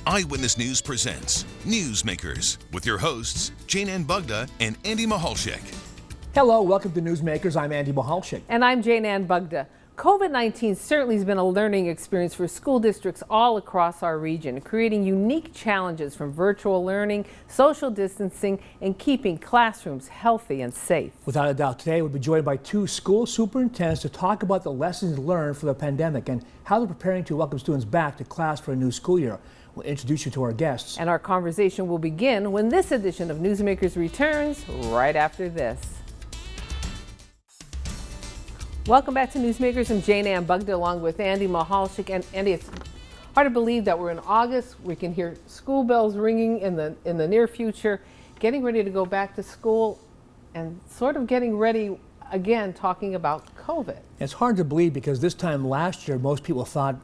Eyewitness News presents Newsmakers with your hosts, Jayne and Bugda and Andy Mehalshick. Hello, welcome to Newsmakers. I'm Andy Mehalshick. And I'm Jayne Bugda. COVID-19 certainly has been a learning experience for school districts all across our region, creating unique challenges from virtual learning, social distancing, and keeping classrooms healthy and safe. Without a doubt, today we'll be joined by two school superintendents to talk about the lessons learned from the pandemic and how they're preparing to welcome students back to class for a new school year. We'll introduce you to our guests. And our conversation will begin when this edition of Newsmakers returns right after this. Welcome back to Newsmakers. I'm Jayne Bugda along with Andy Mehalshick. And Andy, it's hard to believe that we're in August. We can hear school bells ringing in the near future, getting ready to go back to school and sort of getting ready again, talking about COVID. It's hard to believe because this time last year, most people thought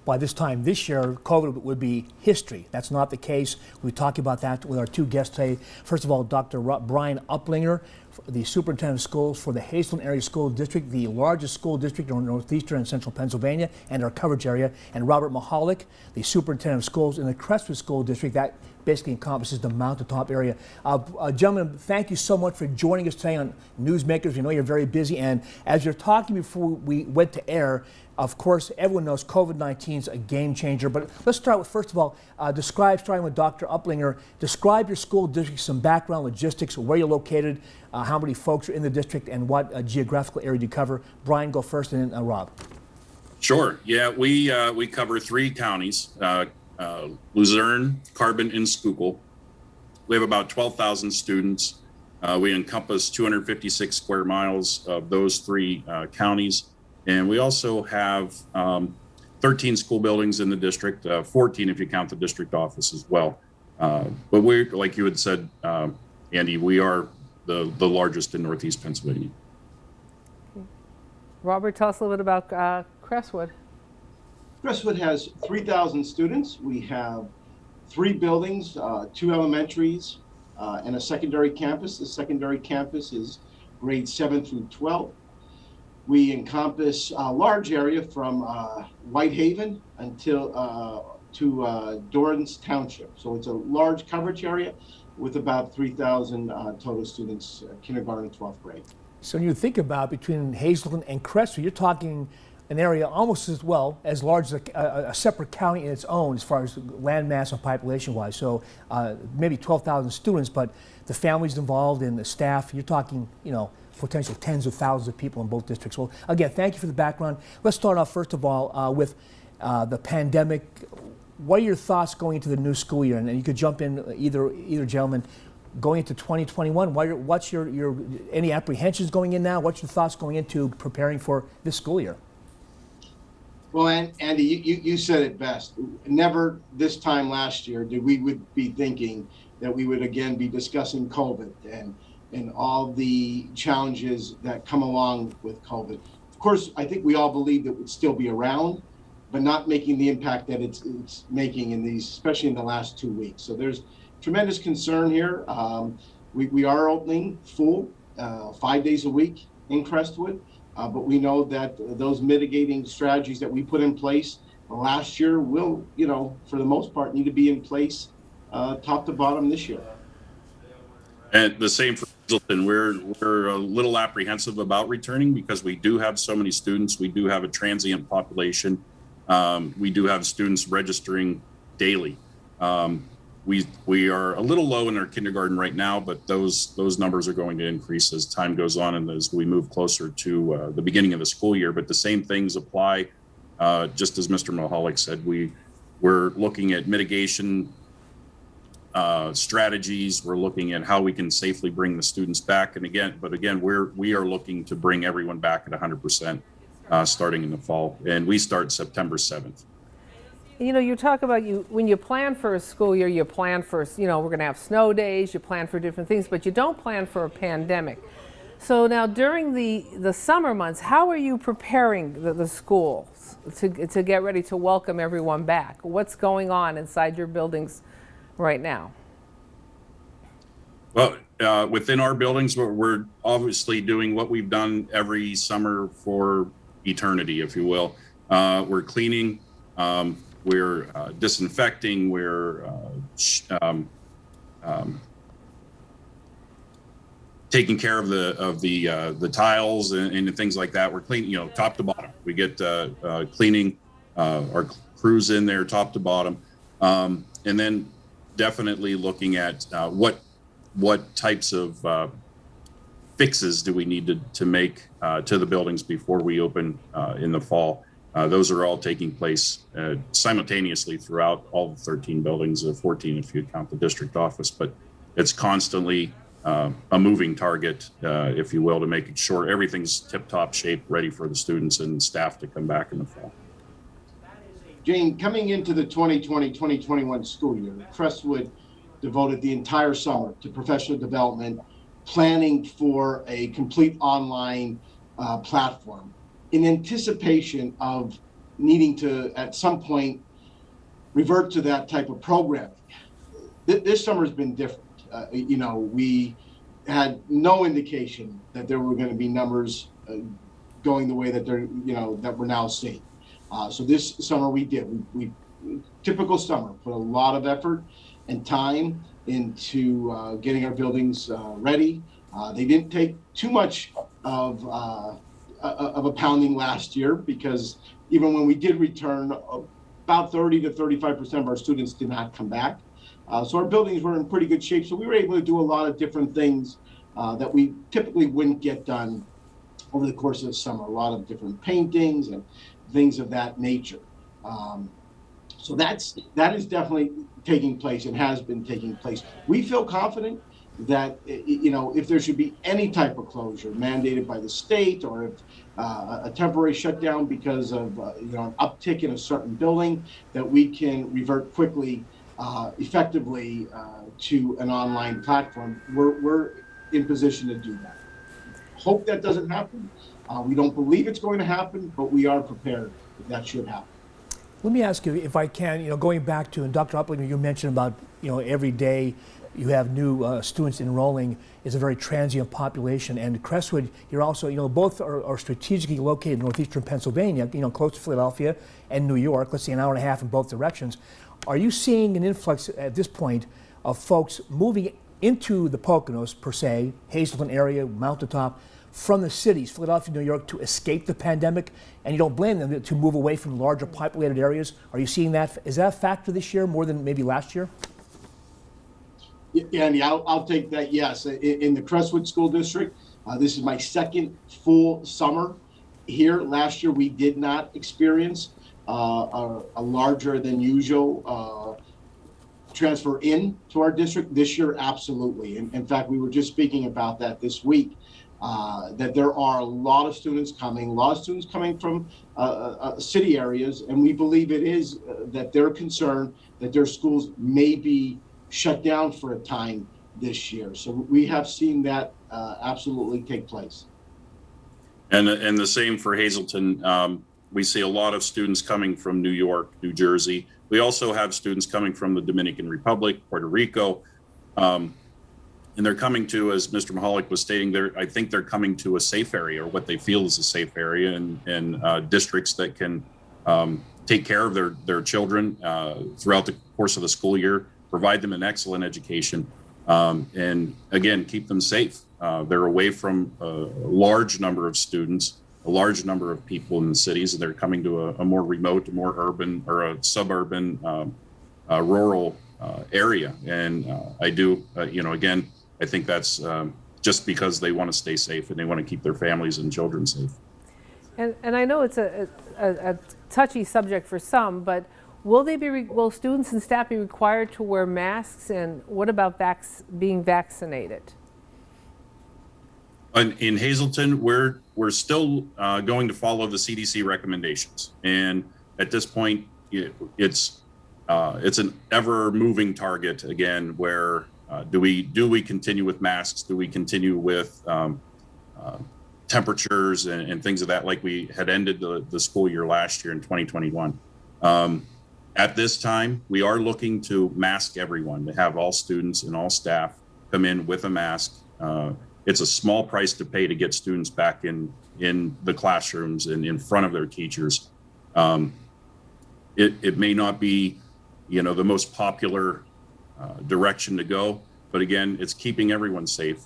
by this time this year, COVID would be history. That's not the case. We talk about that with our two guests today. First of all, Dr. Brian Uplinger, the superintendent of schools for the Hazelton Area School District, the largest school district in northeastern and central Pennsylvania and our coverage area, and Robert Mehalick, the superintendent of schools in the Crestwood School District. That basically encompasses the mountaintop area. Gentlemen, thank you so much for joining us today on Newsmakers. We know you're very busy, and as you're talking before we went to air, of course, everyone knows COVID-19 is a game changer, but let's start with, first of all, starting with Dr. Uplinger, describe your school district, some background logistics, where you're located, how many folks are in the district, and what geographical area do you cover. Brian, go first, and then Rob. Sure. Yeah, we cover three counties, Luzerne, Carbon, and Schuylkill. We have about 12,000 students. We encompass 256 square miles of those three counties. And we also have 13 school buildings in the district, 14 if you count the district office as well. But we're, like you had said, Andy, we are the largest in Northeast Pennsylvania. Robert, tell us a little bit about Crestwood. Crestwood has 3,000 students. We have 3 buildings, 2 elementaries, and a secondary campus. The secondary campus is grades 7 through 12. We encompass a large area from Whitehaven until to Dorrance Township. So it's a large coverage area with about 3,000 total students, kindergarten and 12th grade. So when you think about between Hazelton and Crestwood, you're talking an area almost as well as large as a separate county in its own as far as land mass and population wise. So maybe 12,000 students, but the families involved and the staff, you're talking, potential tens of thousands of people in both districts. Well, again, thank you for the background. Let's start off first of all with the pandemic. What are your thoughts going into the new school year? And you could jump in, either gentleman, going into 2021. What's your any apprehensions going in now? What's your thoughts going into preparing for this school year? Well, Andy, you said it best. Never this time last year did we would be thinking that we would again be discussing COVID and all the challenges that come along with COVID. Of course, I think we all believed it would still be around, but not making the impact that it's making in these, especially in the last 2 weeks. So there's tremendous concern here. We are opening full 5 days a week in Crestwood, but we know that those mitigating strategies that we put in place last year will, for the most part, need to be in place top to bottom this year. And the same for Hazelton. We're a little apprehensive about returning because we do have so many students. We do have a transient population. We do have students registering daily. We are a little low in our kindergarten right now, but those numbers are going to increase as time goes on and as we move closer to the beginning of the school year. But the same things apply, just as Mr. Mehalick said. We're looking at mitigation strategies. We're looking at how we can safely bring the students back. And again, we are looking to bring everyone back at 100% starting in the fall. And we start September 7th. You talk about when you plan for a school year, you plan for, we're going to have snow days, you plan for different things, but you don't plan for a pandemic. So now during the summer months, how are you preparing the schools to get ready to welcome everyone back? What's going on inside your buildings right now? Well, within our buildings, we're obviously doing what we've done every summer for eternity, if you will. We're cleaning. we're disinfecting, we're taking care of the tiles and things like that. We're cleaning, top to bottom. We get cleaning our crews in there, top to bottom, and then definitely looking at what types of fixes do we need to make to the buildings before we open in the fall. Those are all taking place simultaneously throughout all the 13 buildings, 14 if you count the district office, but it's constantly a moving target, if you will, to make sure everything's tip-top shape, ready for the students and staff to come back in the fall. Jayne, coming into the 2020-2021 school year, Crestwood devoted the entire summer to professional development, planning for a complete online platform in anticipation of needing to, at some point, revert to that type of programming. This summer has been different. We had no indication that there were going to be numbers going the way that that we're now seeing. So this summer we typical summer, put a lot of effort and time into getting our buildings ready. They didn't take too much of a pounding last year, because even when we did return, about 30 to 35% of our students did not come back. So our buildings were in pretty good shape. So we were able to do a lot of different things that we typically wouldn't get done over the course of the summer. A lot of different paintings and things of that nature. So that is definitely taking place and has been taking place. We feel confident that if there should be any type of closure mandated by the state, or if a temporary shutdown because of an uptick in a certain building, that we can revert quickly, effectively to an online platform. We're in position to do that. Hope that doesn't happen. We don't believe it's going to happen, but we are prepared if that should happen. Let me ask you, if I can, going back to, and Dr. Uplinger, you mentioned about, every day you have new students enrolling. Is a very transient population. And Crestwood, you're also, both are strategically located in northeastern Pennsylvania, close to Philadelphia and New York, let's say an hour and a half in both directions. Are you seeing an influx at this point of folks moving into the Poconos, per se, Hazleton area, Mountaintop, from the cities, Philadelphia, New York, to escape the pandemic, and you don't blame them to move away from larger populated areas? Are you seeing that? Is that a factor this year more than maybe last year? Yeah, Andy, I'll take that. Yes, in the Crestwood School District, this is my second full summer here. Last year, we did not experience a larger than usual transfer in to our district. This year, absolutely. In fact, we were just speaking about that this week, that there are a lot of students coming from city areas, and we believe it is that they're concerned that their schools may be shut down for a time this year. So we have seen that absolutely take place. And the same for Hazleton. We see a lot of students coming from New York, New Jersey. We also have students coming from the Dominican Republic, Puerto Rico, and they're coming to, as Mr. Mehalick was stating, I think they're coming to a safe area, or what they feel is a safe area, and districts that can take care of their children throughout the course of the school year, provide them an excellent education, and again, keep them safe. They're away from a large number of students, a large number of people in the cities, and they're coming to a more remote, more urban, or a suburban, rural area. And I do, again, I think that's just because they want to stay safe and they want to keep their families and children safe. And I know it's a touchy subject for some, but will students and staff be required to wear masks, and what about being vaccinated? In Hazleton, we're still going to follow the CDC recommendations, and at this point, it's an ever-moving target again. Where do we continue with masks? Do we continue with temperatures and things of that, like we had ended the school year last year in 2021? At this time, we are looking to mask everyone, to have all students and all staff come in with a mask. It's a small price to pay to get students back in the classrooms and in front of their teachers. it may not be, the most popular direction to go, but again, it's keeping everyone safe.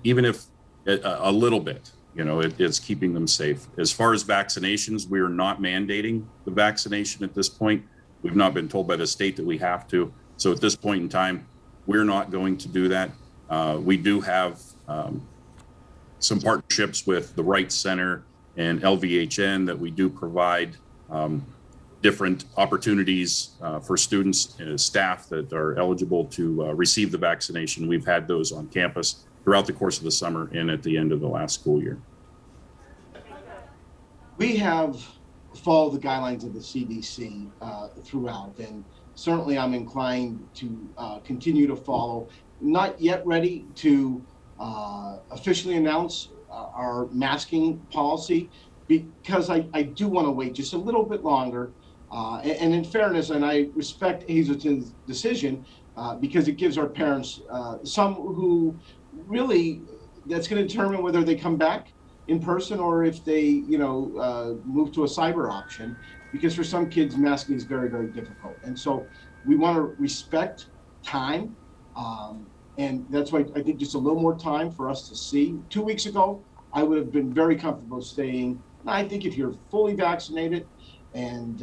Even if a little bit, it's keeping them safe. As far as vaccinations, we are not mandating the vaccination at this point. We've not been told by the state that we have to. So at this point in time, we're not going to do that. We do have some partnerships with the Wright Center and LVHN that we do provide different opportunities for students and staff that are eligible to receive the vaccination. We've had those on campus throughout the course of the summer and at the end of the last school year. We have followed the guidelines of the CDC throughout, and certainly I'm inclined to continue to follow. Not yet ready to officially announce our masking policy, because I do want to wait just a little bit longer. And in fairness, and I respect Hazelton's decision, because it gives our parents, some who really, that's going to determine whether they come back in person or if they, move to a cyber option, because for some kids, masking is very, very difficult. And so we want to respect time. And that's why I think just a little more time for us to see. 2 weeks ago, I would have been very comfortable saying, I think if you're fully vaccinated and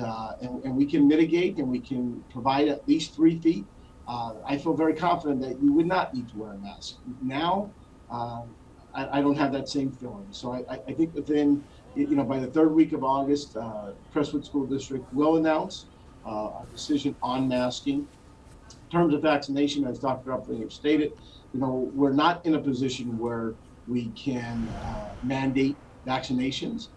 we can mitigate and we can provide at least 3 feet, I feel very confident that you would not need to wear a mask. Now, I don't have that same feeling. So I think within, by the 3rd week of August, Crestwood School District will announce a decision on masking. In terms of vaccination, as Dr. Uplinger stated, we're not in a position where we can mandate vaccinations.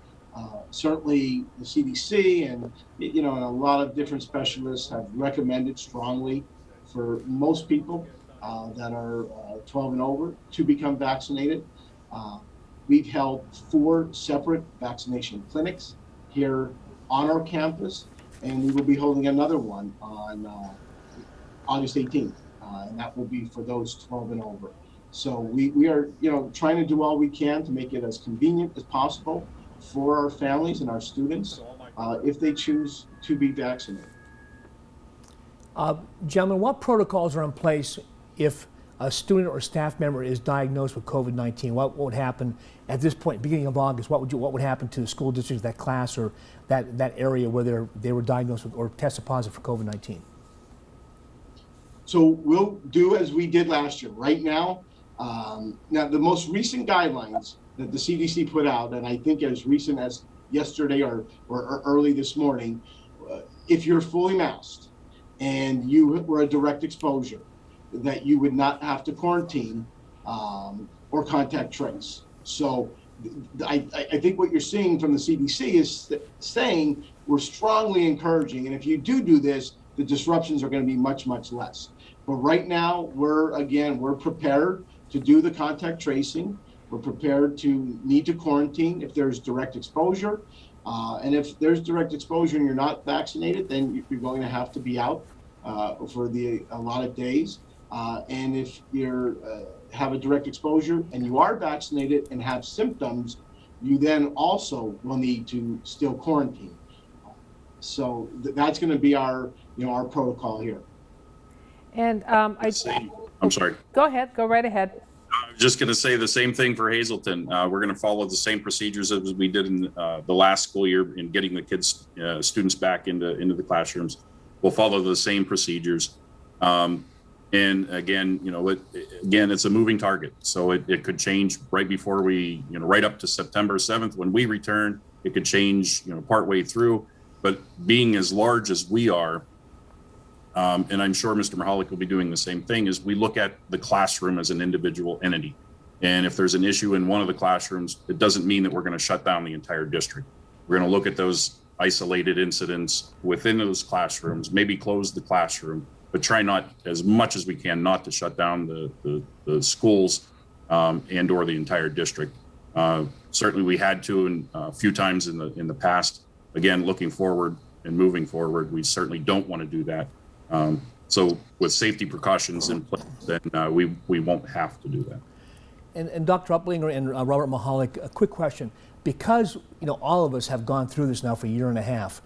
Certainly the CDC and, and a lot of different specialists have recommended strongly for most people that are 12 and over to become vaccinated. We've held 4 separate vaccination clinics here on our campus, and we will be holding another one on August 18th, and that will be for those 12 and over. So we are, trying to do all we can to make it as convenient as possible for our families and our students if they choose to be vaccinated. Gentlemen, what protocols are in place if a student or staff member is diagnosed with COVID-19? What would happen at this point, beginning of August? What would happen to the school districts, that class, or that area where they were diagnosed with or tested positive for COVID-19? So we'll do as we did last year. Right now, now the most recent guidelines that the CDC put out, and I think as recent as yesterday or early this morning, if you're fully masked and you were a direct exposure, that you would not have to quarantine or contact trace. So I think what you're seeing from the CDC is saying we're strongly encouraging, and if you do this, the disruptions are going to be much, much less. But right now, we're prepared to do the contact tracing. We're prepared to need to quarantine if there's direct exposure. And if there's direct exposure and you're not vaccinated, then you're going to have to be out for a lot of days. And if you have a direct exposure and you are vaccinated and have symptoms, you then also will need to still quarantine. So that's going to be our protocol here. And I'm sorry. Go ahead. Go right ahead. I was just going to say the same thing for Hazelton. We're going to follow the same procedures as we did in the last school year in getting the students back into the classrooms. We'll follow the same procedures. And again, it's a moving target. So it could change right before we, right up to September 7th when we return. It could change, partway through. But being as large as we are, and I'm sure Mr. Mehalick will be doing the same thing, is we look at the classroom as an individual entity. And if there's an issue in one of the classrooms, it doesn't mean that we're going to shut down the entire district. We're going to look at those isolated incidents within those classrooms, maybe close the classroom, but try not, as much as we can, not to shut down the schools and or the entire district. Certainly we had to a few times in the past. Again, looking forward and moving forward, we certainly don't want to do that. So with safety precautions in place, then we won't have to do that. And Dr. Uplinger and Robert Mehalick, a quick question. Because all of us have gone through this now for a year and a half,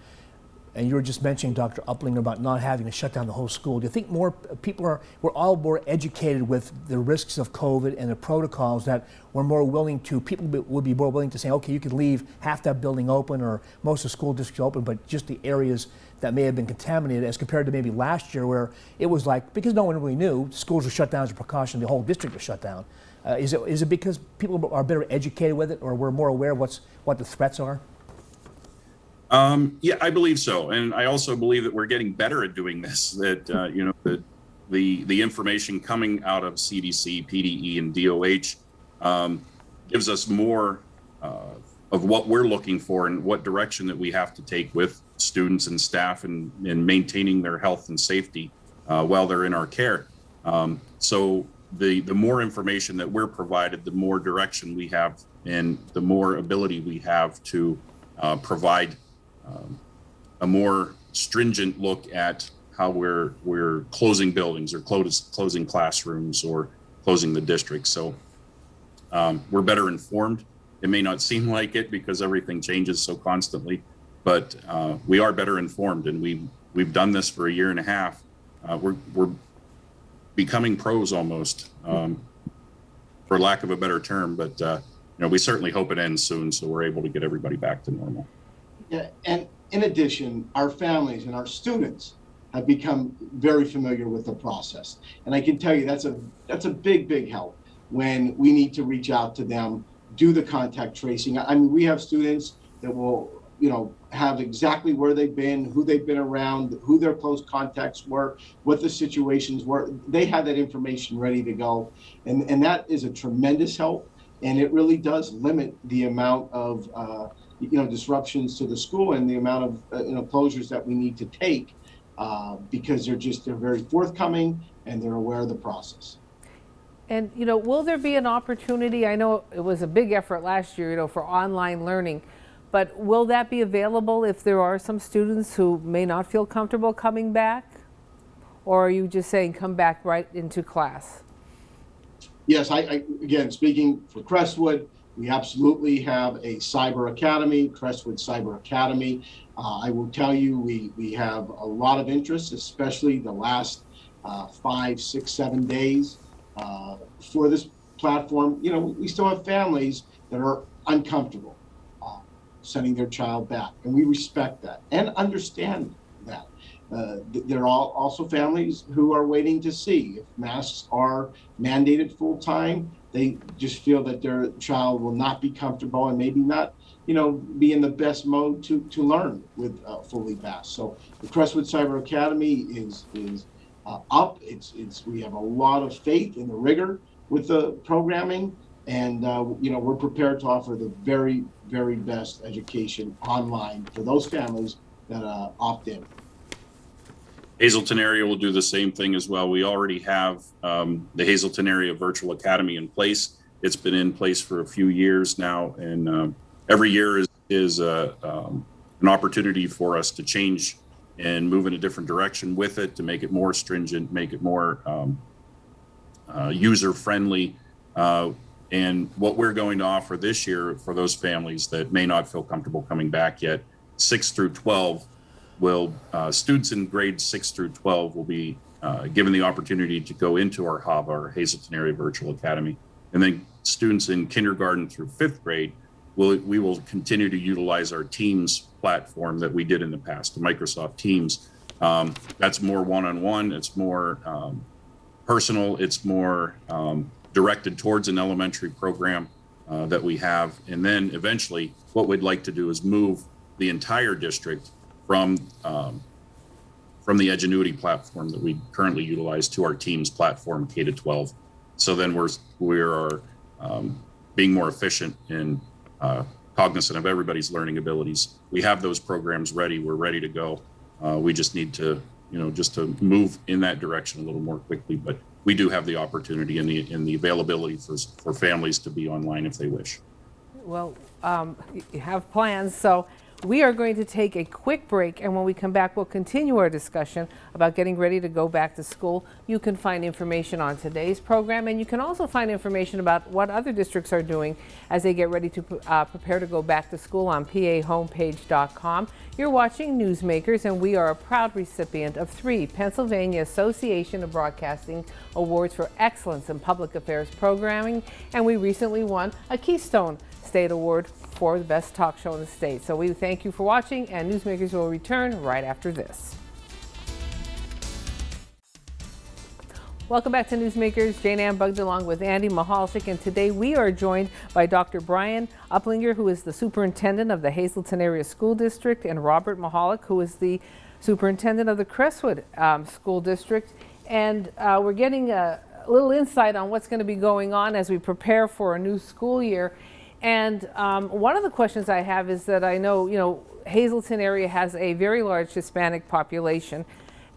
and you were just mentioning, Dr. Uplinger, about not having to shut down the whole school. Do you think more people we're all more educated with the risks of COVID and the protocols, that we're more willing to, people would be more willing to say, okay, you could leave half that building open or most of the school districts open, but just the areas that may have been contaminated, as compared to maybe last year where it was like, because no one really knew, schools were shut down as a precaution, the whole district was shut down. Is it because people are better educated with it, or we're more aware of what the threats are? Yeah, I believe so, and I also believe that we're getting better at doing this. That the information coming out of CDC, PDE, and DOH gives us more of what we're looking for and what direction that we have to take with students and staff and maintaining their health and safety while they're in our care. So the more information that we're provided, the more direction we have, and the more ability we have to provide a more stringent look at how we're closing buildings or closing classrooms or closing the district. So we're better informed. It may not seem like it because everything changes so constantly, but we are better informed, and we've done this for a year and a half. We're becoming pros almost, for lack of a better term, but we certainly hope it ends soon so we're able to get everybody back to normal. Yeah, and in addition, our families and our students have become very familiar with the process. And I can tell you that's a big help when we need to reach out to them, do the contact tracing. I mean, we have students that will, have exactly where they've been, who they've been around, who their close contacts were, what the situations were. They have that information ready to go. And that is a tremendous help. And it really does limit the amount of, disruptions to the school and the amount of, closures that we need to take because they're very forthcoming and they're aware of the process. And, will there be an opportunity? I know it was a big effort last year, for online learning, but will that be available if there are some students who may not feel comfortable coming back? Or are you just saying come back right into class? Yes, I again, speaking for Crestwood, we absolutely have a cyber academy, Crestwood Cyber Academy. I will tell you, we have a lot of interest, especially the last 5, 6, 7 days for this platform. We still have families that are uncomfortable sending their child back, and we respect that and understand that. There are also families who are waiting to see if masks are mandated full time. They just feel that their child will not be comfortable and maybe not, be in the best mode to learn with fully masked. So the Crestwood Cyber Academy is up. We have a lot of faith in the rigor with the programming, and we're prepared to offer the very, very best education online for those families that opt in. Hazleton area will do the same thing as well. We already have the Hazleton area virtual academy in place. It's been in place for a few years now, and every year is an opportunity for us to change and move in a different direction with it, to make it more stringent, make it more user friendly. And what we're going to offer this year for those families that may not feel comfortable coming back yet, 6 through 12 students in grades 6 through 12 will be given the opportunity to go into our hub, our Hazleton Area Virtual Academy. And then students in kindergarten through 5th grade, we will continue to utilize our Teams platform that we did in the past, Microsoft Teams. That's more one-on-one, it's more personal, it's more directed towards an elementary program that we have. And then eventually what we'd like to do is move the entire district from the Edgenuity platform that we currently utilize to our Teams platform, K-12. So then we're being more efficient and cognizant of everybody's learning abilities. We have those programs ready. We're ready to go. We just need to, just to move in that direction a little more quickly. But we do have the opportunity and the availability for families to be online if they wish. Well, you have plans. So We are going to take a quick break, and when we come back, we'll continue our discussion about getting ready to go back to school. You can find information on today's program, and you can also find information about what other districts are doing as they get ready to prepare to go back to school on pahomepage.com. You're watching Newsmakers, and we are a proud recipient of 3 Pennsylvania Association of Broadcasting Awards for Excellence in Public Affairs Programming, and we recently won a Keystone State Award for the best talk show in the state. So we thank you for watching, and Newsmakers will return right after this. Welcome back to Newsmakers. Jayne Bugda along with Andy Mehalshick, and today we are joined by Dr. Brian Uplinger, who is the superintendent of the Hazleton Area School District, and Robert Mehalick, who is the superintendent of the Crestwood School District. And we're getting a little insight on what's going to be going on as we prepare for a new school year. And one of the questions I have is that I know, Hazleton area has a very large Hispanic population.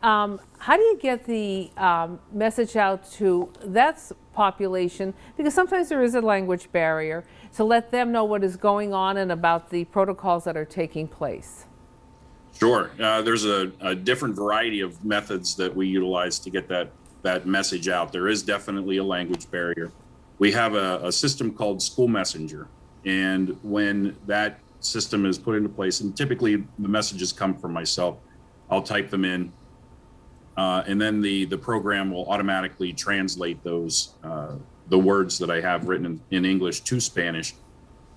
How do you get the message out to that population? Because sometimes there is a language barrier, to let them know what is going on and about the protocols that are taking place. Sure. There's a different variety of methods that we utilize to get that message out. There is definitely a language barrier. We have a system called School Messenger. And when that system is put into place, and typically the messages come from myself, I'll type them in, and then the program will automatically translate those, the words that I have written in English to Spanish.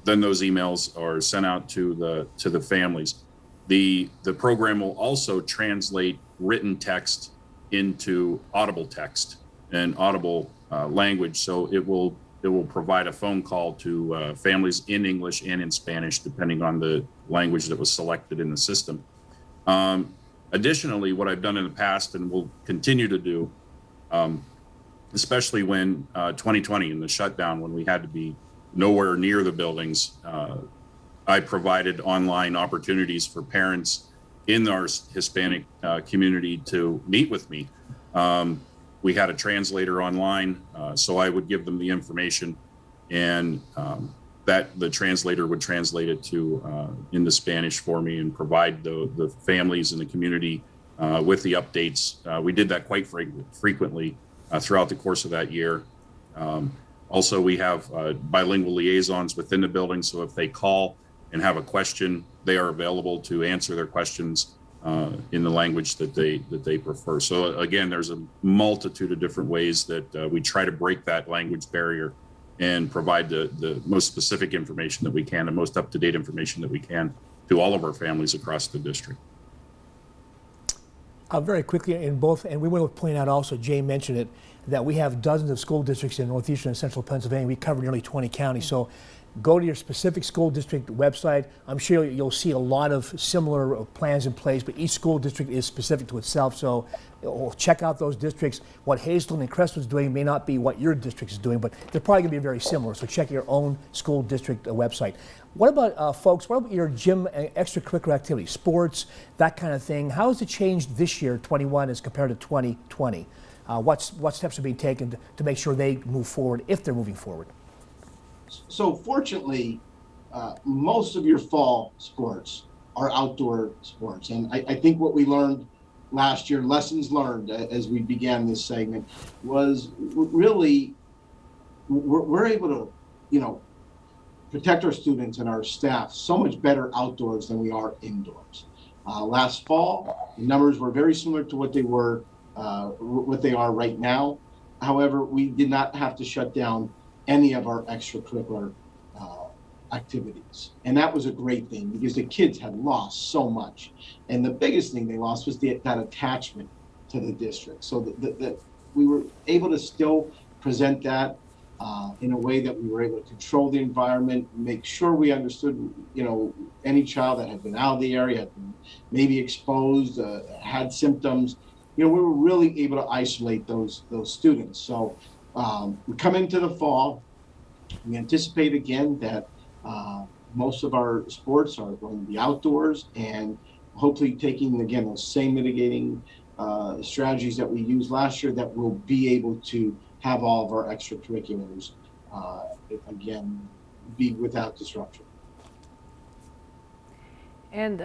Then those emails are sent out to the families. The program will also translate written text into audible text and audible language. So it will provide a phone call to families in English and in Spanish, depending on the language that was selected in the system. Additionally, what I've done in the past and will continue to do, especially when 2020 and the shutdown, when we had to be nowhere near the buildings, I provided online opportunities for parents in our Hispanic community to meet with me. We had a translator online, so I would give them the information, and that the translator would translate it into Spanish for me and provide the families in the community with the updates. We did that quite frequently throughout the course of that year. Also, we have bilingual liaisons within the building, so if they call and have a question, they are available to answer their questions in the language that they prefer. So again, there's a multitude of different ways that we try to break that language barrier and provide the most specific information that we can, the most up-to-date information that we can to all of our families across the district. Very quickly in both, and we want to point out also, Jay mentioned it, that we have dozens of school districts in northeastern and central Pennsylvania. We cover nearly 20 counties. So go to your specific school district website. I'm sure you'll see a lot of similar plans in place, but each school district is specific to itself. So check out those districts. What Hazleton and Crestwood is doing may not be what your district is doing, but they're probably going to be very similar. So check your own school district website. What about, folks, what about your gym and extracurricular activities, sports, that kind of thing? How has it changed this year, 21, as compared to 2020? What steps are being taken to make sure they move forward, if they're moving forward? So fortunately, most of your fall sports are outdoor sports. And I think what we learned last year, lessons learned as we began this segment, was really we're able to, protect our students and our staff so much better outdoors than we are indoors. Last fall, the numbers were very similar to what they were, what they are right now. However, we did not have to shut down any of our extracurricular activities. And that was a great thing because the kids had lost so much. And the biggest thing they lost was that attachment to the district. So that we were able to still present that in a way that we were able to control the environment, make sure we understood, any child that had been out of the area, had been maybe exposed, had symptoms. We were really able to isolate those students. So we come into the fall, we anticipate again that most of our sports are going to be outdoors, and hopefully taking, again, those same mitigating strategies that we used last year, that we'll be able to have all of our extracurriculars, again, be without disruption. And,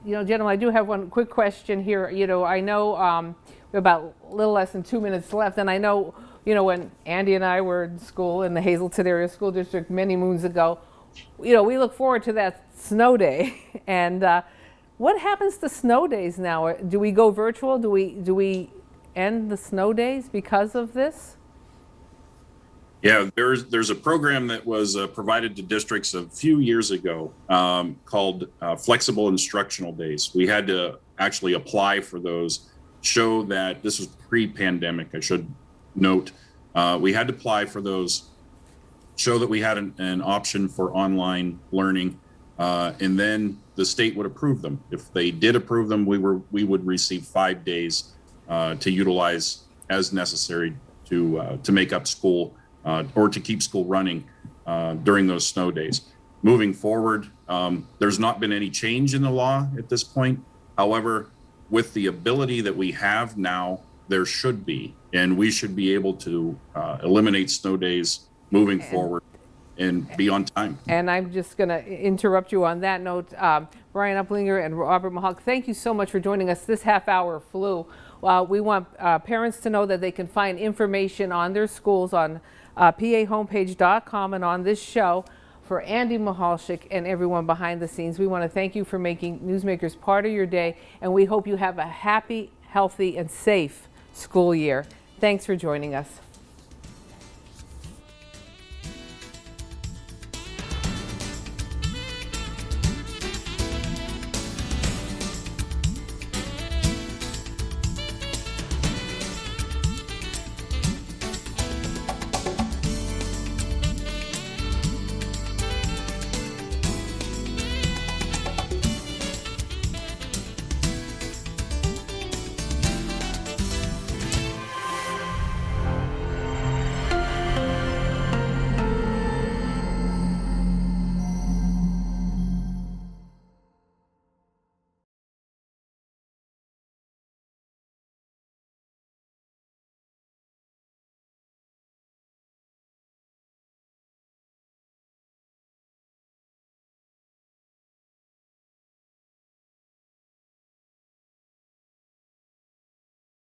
gentlemen, I do have one quick question here. I know we have about a little less than 2 minutes left, and I know, when Andy and I were in school in the Hazleton Area School District many moons ago, we look forward to that snow day. And what happens to snow days now? Do we go virtual? Do we end the snow days because of this? Yeah, there's a program that was provided to districts a few years ago called Flexible Instructional Days. We had to actually apply for those, show that this was pre-pandemic, I should note. We had to apply for those, show that we had an option for online learning, and then the state would approve them. If they did approve them, we would receive 5 days to utilize as necessary to make up school. Or to keep school running during those snow days. Moving forward, there's not been any change in the law at this point. However, with the ability that we have now, there should be, and we should be able to eliminate snow days moving forward and be on time. And I'm just going to interrupt you on that note. Brian Uplinger and Robert Mehalick, thank you so much for joining us. This half hour flew. We want parents to know that they can find information on their schools on pahomepage.com and on this show. For Andy Mehalshick and everyone behind the scenes, we want to thank you for making Newsmakers part of your day, and we hope you have a happy, healthy, and safe school year. Thanks for joining us.